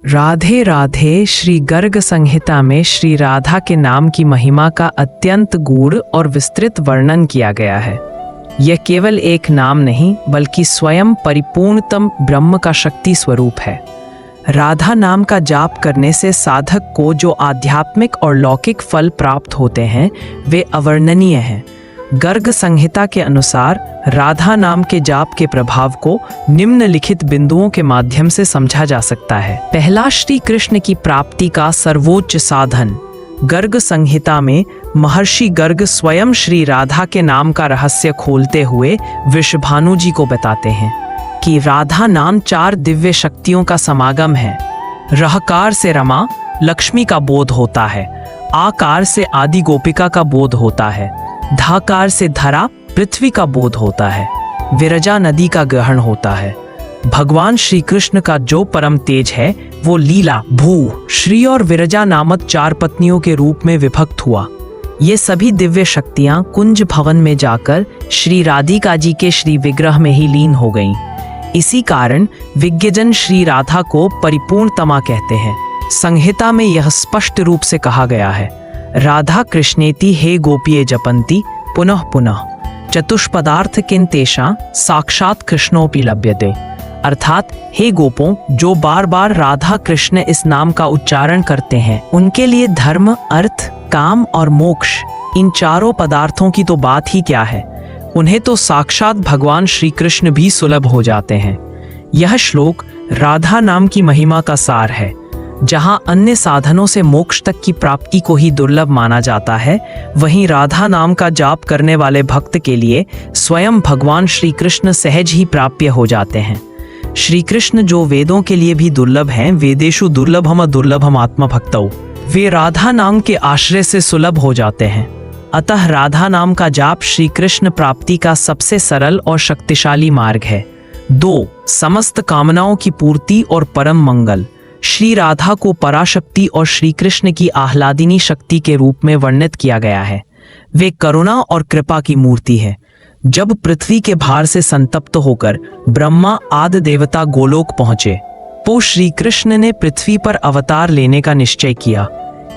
राधे राधे। श्री गर्ग संहिता में श्री राधा के नाम की महिमा का अत्यंत गूढ़ और विस्तृत वर्णन किया गया है। यह केवल एक नाम नहीं बल्कि स्वयं परिपूर्णतम ब्रह्म का शक्ति स्वरूप है। राधा नाम का जाप करने से साधक को जो आध्यात्मिक और लौकिक फल प्राप्त होते हैं वे अवर्णनीय हैं। गर्ग संहिता के अनुसार राधा नाम के जाप के प्रभाव को निम्नलिखित बिंदुओं के माध्यम से समझा जा सकता है। पहला, श्री कृष्ण की प्राप्ति का सर्वोच्च साधन। गर्ग संहिता में महर्षि गर्ग स्वयं श्री राधा के नाम का रहस्य खोलते हुए वृषभानु जी को बताते हैं कि राधा नाम 4 दिव्य शक्तियों का समागम है। रहकार से रमा लक्ष्मी का बोध होता है, आकार से आदि गोपिका का बोध होता है, धाकार से धरा पृथ्वी का बोध होता है, विरजा नदी का ग्रहण होता है। भगवान श्री कृष्ण का जो परम तेज है वो लीला, भू, श्री और विरजा नामक 4 पत्नियों के रूप में विभक्त हुआ। ये सभी दिव्य शक्तियां कुंज भवन में जाकर श्री राधिका जी के श्री विग्रह में ही लीन हो गईं। इसी कारण विज्ञजन श्री राधा को परिपूर्णतमा कहते हैं। संहिता में यह स्पष्ट रूप से कहा गया है, राधा कृष्णेति हे गोपिये जपन्ति पुनः पुनः चतुष्पदार्थ किन तेषां साक्षात कृष्णोपि लभ्यते। अर्थात हे गोपों, जो बार बार राधा कृष्ण इस नाम का उच्चारण करते हैं उनके लिए धर्म, अर्थ, काम और मोक्ष, इन 4 पदार्थों की तो बात ही क्या है, उन्हें तो साक्षात भगवान श्री कृष्ण भी सुलभ हो जाते हैं। यह श्लोक राधा नाम की महिमा का सार है। जहां अन्य साधनों से मोक्ष तक की प्राप्ति को ही दुर्लभ माना जाता है, वहीं राधा नाम का जाप करने वाले भक्त के लिए स्वयं भगवान श्री कृष्ण सहज ही प्राप्य हो जाते हैं। श्री कृष्ण जो वेदों के लिए भी दुर्लभ हैं, वेदेषु दुर्लभम दुर्लभम आत्मा भक्तौ, वे राधा नाम के आश्रय से सुलभ हो जाते हैं। अतः राधा नाम का जाप श्री कृष्ण प्राप्ति का सबसे सरल और शक्तिशाली मार्ग है। 2, समस्त कामनाओं की पूर्ति और परम मंगल। श्री राधा को पराशक्ति और श्री कृष्ण की आह्लादिनी शक्ति के रूप में वर्णित किया गया है। वे करुणा और कृपा की मूर्ति है। जब पृथ्वी के भार से संतप्त होकर ब्रह्मा आदि देवता गोलोक पहुंचे तो श्री कृष्ण ने पृथ्वी पर अवतार लेने का निश्चय किया।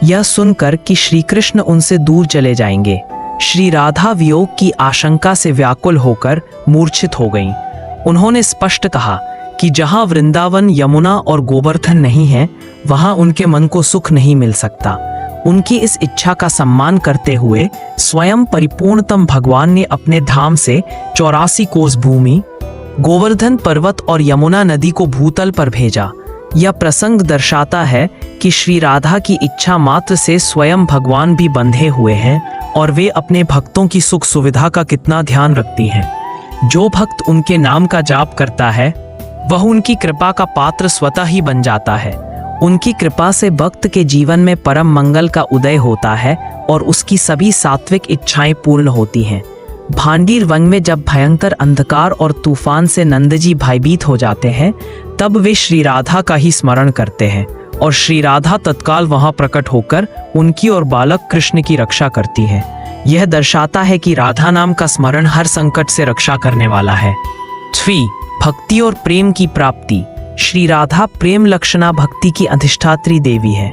यह सुनकर कि श्री कृष्ण उनसे दूर चले जाएंगे, श्री राधा वियोग की आशंका से व्याकुल होकर मूर्छित हो गईं। उन्होंने स्पष्ट कहा कि जहां वृंदावन, यमुना और गोवर्धन नहीं है वहां उनके मन को सुख नहीं मिल सकता। उनकी इस इच्छा का सम्मान करते हुए स्वयं परिपूर्णतम भगवान ने अपने धाम से 84 कोस भूमि, गोवर्धन पर्वत और यमुना नदी को भूतल पर भेजा। यह प्रसंग दर्शाता है कि श्री राधा की इच्छा मात्र से स्वयं भगवान भी बंधे हुए हैं और वे अपने भक्तों की सुख सुविधा का कितना ध्यान रखती हैं। जो भक्त उनके नाम का जाप करता है वह उनकी कृपा का पात्र स्वतः ही बन जाता है। उनकी कृपा से भक्त के जीवन में परम मंगल का उदय होता है और उसकी सभी सात्विक इच्छाएं पूर्ण होती हैं। भांडीर वन में जब भयंकर अंधकार और तूफान से नंदजी भयभीत हो जाते हैं तब वे श्री राधा का ही स्मरण करते हैं और श्री राधा तत्काल वहां प्रकट होकर उनकी और बालक कृष्ण की रक्षा करती है। यह दर्शाता है कि राधा नाम का स्मरण हर संकट से रक्षा करने वाला है। 3, भक्ति और प्रेम की प्राप्ति। श्री राधा प्रेम लक्षणा भक्ति की अधिष्ठात्री देवी है।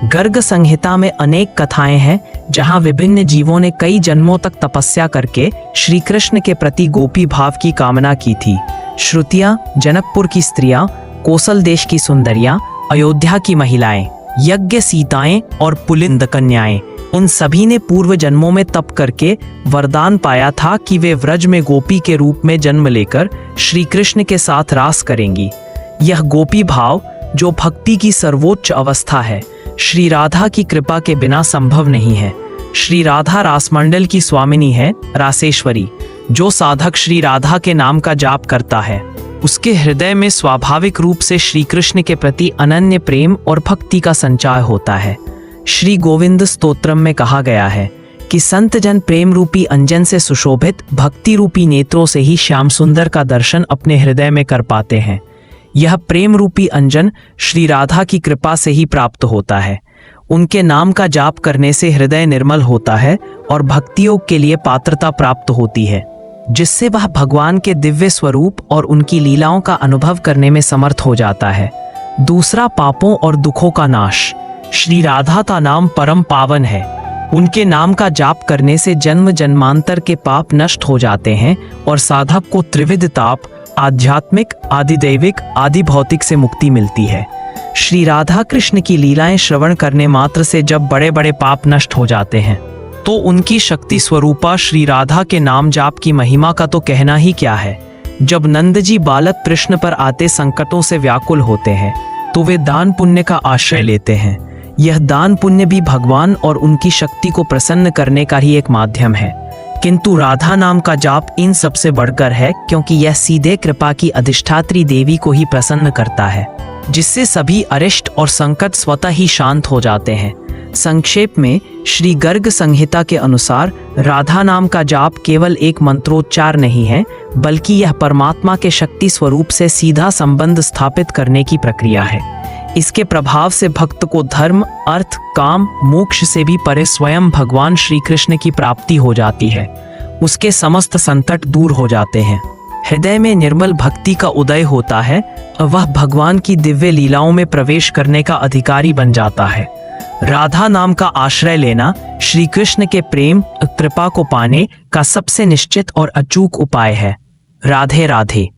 गर्ग संहिता में अनेक कथाएं हैं जहां विभिन्न जीवों ने कई जन्मों तक तपस्या करके श्री कृष्ण के प्रति गोपी भाव की कामना की थी। श्रुतियां, जनकपुर की स्त्रियां, कोसल देश की सुंदरियां, अयोध्या की महिलाएं, यज्ञ सीताएं और पुलिंद कन्याएं, उन सभी ने पूर्व जन्मों में तप करके वरदान पाया था कि वे व्रज में गोपी के रूप में जन्म लेकर श्री कृष्ण के साथ रास करेंगी। यह गोपी भाव जो भक्ति की सर्वोच्च अवस्था है, श्री राधा की कृपा के बिना संभव नहीं है। श्री राधा रासमंडल की स्वामिनी है, रासेश्वरी। जो साधक श्री राधा के नाम का जाप करता है उसके हृदय में स्वाभाविक रूप से श्री कृष्ण के प्रति अनन्य प्रेम और भक्ति का संचार होता है। श्री गोविंद स्तोत्रम में कहा गया है कि संत जन प्रेम रूपी अंजन से सुशोभित भक्ति रूपी नेत्रों से ही श्याम सुंदर का दर्शन अपने हृदय में कर पाते हैं। यह प्रेम रूपी अंजन श्री राधा की कृपा से ही प्राप्त होता है। उनके नाम का जाप करने से हृदय निर्मल होता है और भक्ति योग के लिए पात्रता प्राप्त होती है, जिससे वह भगवान के दिव्य स्वरूप और उनकी लीलाओं का अनुभव करने में समर्थ हो जाता है। दूसरा पापों और दुखों का नाश। श्री राधा का नाम परम पावन है। उनके नाम का जाप करने से जन्म जन्मांतर के पाप नष्ट हो जाते हैं और साधक को त्रिविध ताप, आध्यात्मिक, आदिदैविक, आदि भौतिक से मुक्ति मिलती है। श्री राधा कृष्ण की लीलाएं श्रवण करने मात्र से जब बड़े बड़े पाप नष्ट हो जाते हैं तो उनकी शक्ति स्वरूपा श्री राधा के नाम जाप की महिमा का तो कहना ही क्या है। जब नंद जी बालक कृष्ण पर आते संकटों से व्याकुल होते हैं तो वे दान पुण्य का आश्रय लेते हैं। यह दान पुण्य भी भगवान और उनकी शक्ति को प्रसन्न करने का ही एक माध्यम है, किंतु राधा नाम का जाप इन सबसे बढ़कर है, क्योंकि यह सीधे कृपा की अधिष्ठात्री देवी को ही प्रसन्न करता है, जिससे सभी अरिष्ट और संकट स्वतः ही शांत हो जाते हैं। संक्षेप में श्री गर्ग संहिता के अनुसार राधा नाम का जाप केवल एक मंत्रोच्चार नहीं है, बल्कि यह परमात्मा के शक्ति स्वरूप से सीधा संबंध स्थापित करने की प्रक्रिया है। इसके प्रभाव से भक्त को धर्म, अर्थ, काम, मोक्ष से भी परे स्वयं भगवान श्री कृष्ण की प्राप्ति हो जाती है। उसके समस्त संकट दूर हो जाते हैं, हृदय में निर्मल भक्ति का उदय होता है, वह भगवान की दिव्य लीलाओं में प्रवेश करने का अधिकारी बन जाता है। राधा नाम का आश्रय लेना श्री कृष्ण के प्रेम, कृपा को पाने का सबसे निश्चित और अचूक उपाय है। राधे राधे।